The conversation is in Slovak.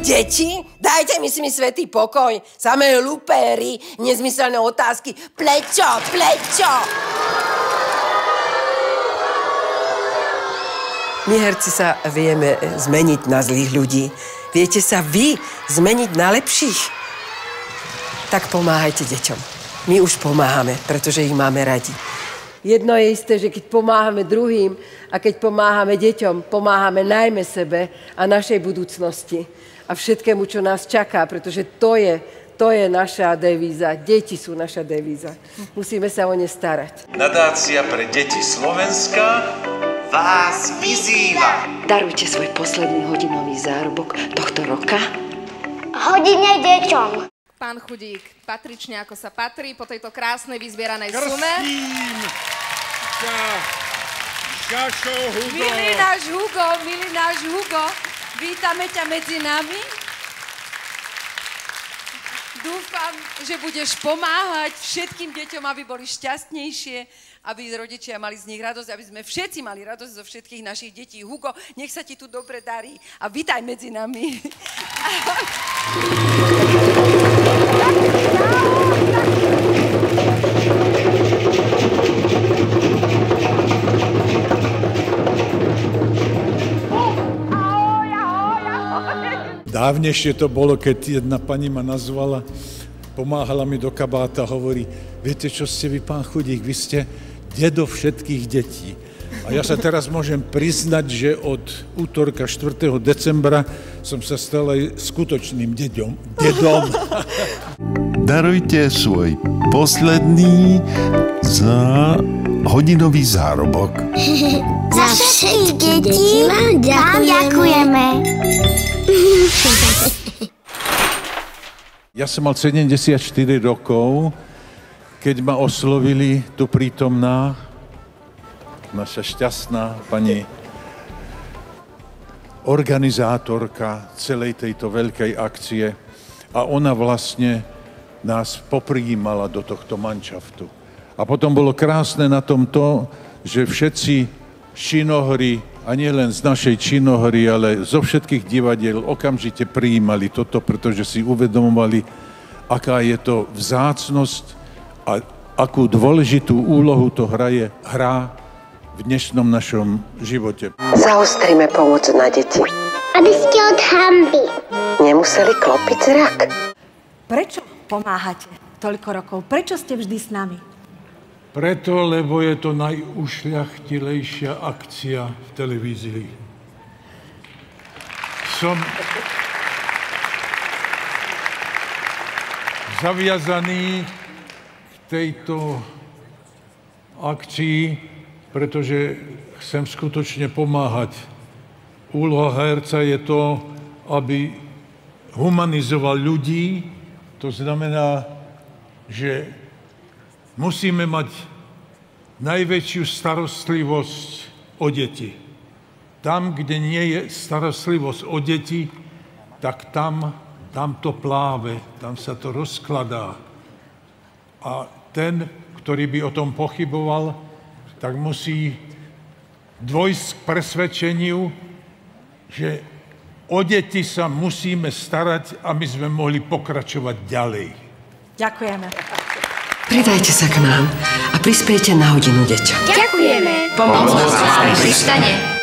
Deti? Dajte mi svätý pokoj. Samé lupéry, nezmyselné otázky. Plečo, plečo! My herci sa vieme zmeniť na zlých ľudí. Viete sa vy zmeniť na lepších? Tak pomáhajte deťom. My už pomáhame, pretože ich máme radi. Jedno je isté, že keď pomáhame druhým a keď pomáhame deťom, pomáhame najmä sebe a našej budúcnosti a všetkému, čo nás čaká, pretože to je naša devíza. Deti sú naša devíza. Musíme sa o ne starať. Nadácia pre deti Slovenska vás vyzýva. Darujte svoj posledný hodinový zárobok tohto roka hodine deťom. Pán Chudík, patrične ako sa patrí, po tejto krásnej vyzbieranej sume. Krstím ťa, Šašo Hugo. Milý náš Hugo, vítame ťa medzi nami. Dúfam, že budeš pomáhať všetkým deťom, aby boli šťastnejšie, aby rodičia mali z nich radosť, aby sme všetci mali radosť zo všetkých našich detí. Hugo, nech sa ti tu dobre darí a vítaj medzi nami. Dávnejšie to bolo, keď jedna pani ma nazvala, pomáhala mi do kabáta, hovorí, viete, čo ste vy, pán Chudík, vy ste dedo všetkých detí. A ja sa teraz môžem priznať, že od útorka 4. decembra som sa stal aj skutočným dedom. Darujte svoj posledný za hodinový zárobok. Za všetky deti vám ďakujeme. Ja som mal 74 rokov, keď ma oslovili tu prítomná naša šťastná pani organizátorka celej tejto veľkej akcie a ona vlastne nás poprijímala do tohto manšaftu. A potom bolo krásne na tom to, že všetci činohry, a nie len z našej činohry, ale zo všetkých divadiel okamžite prijímali toto, pretože si uvedomovali, aká je to vzácnosť a akú dôležitú úlohu to hrá v dnešnom našom živote. Zaostríme pomoc na deti. Aby ste od hanby Nemuseli klopiť zrak. Prečo pomáhate toľko rokov? Prečo ste vždy s nami? Preto, lebo je to najušľachtilejšia akcia v televízii. Som zaviazaný k tejto akcii, pretože chcem skutočne pomáhať. Úloha herca je to, aby humanizoval ľudí. To znamená, že musíme mať najväčšiu starostlivosť o deti. Tam, kde nie je starostlivosť o deti, tak tam to pláve, tam sa to rozkladá. A ten, ktorý by o tom pochyboval, tak musí dôjsť k presvedčeniu, že o deti sa musíme starať, aby sme mohli pokračovať ďalej. Ďakujeme. Pridajte sa k nám a prispiejte na hodinu deťom. ďakujeme. Pomoc nás pristane.